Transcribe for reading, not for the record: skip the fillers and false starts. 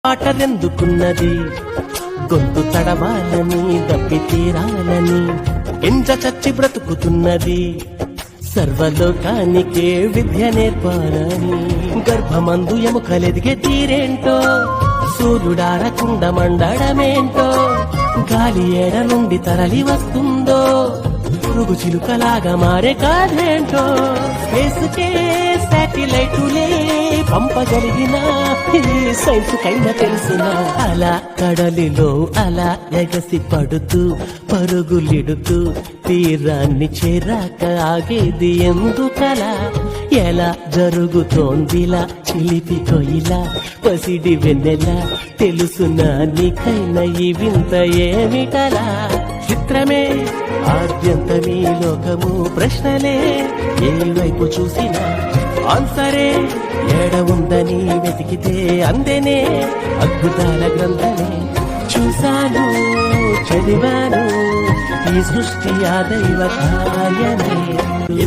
ఆటరెందుకున్నది గొంతు తడవాలని దప్పి తీరాలని ఎంజ చచ్చి బ్రతుకుతున్నది సర్వలోకానికే విద్య నేర్పాలని గర్భమందు ఎముకలెదిగే తీరేంటో సూర్యుడారకుండ మండడమేంటో గాలి ఏడ నుండి తరలి వస్తుందో పురుగు చిలుకలాగా మారే కాదేంటో స్పేస్కే శాటిలైటులే పంపగలిగిన సైన్స్ కైనా తెలుసునా అలా కడలిలో అలా ఎగసి పడుతూ పరుగులిడుతూ తీరాన్ని చేరాక ఆగేది ఎందుకలా ఎలా జరుగుతోందిలా చిలిపి కొయిలా పసిడి వెన్నెలా తెలుసునా నీకైనా ఈ వింత ఏమిటలా చిత్రమే ఆద్యంతమీ లోకము ప్రశ్నలే ఏ వైపు చూసినా ఆన్సరే ఏడ ఉందని వెతికితే అందేనే అద్భుతాల గ్రంథమే చూశాను చదివాను ఈ సృష్టి ఆ దైవ కార్యమే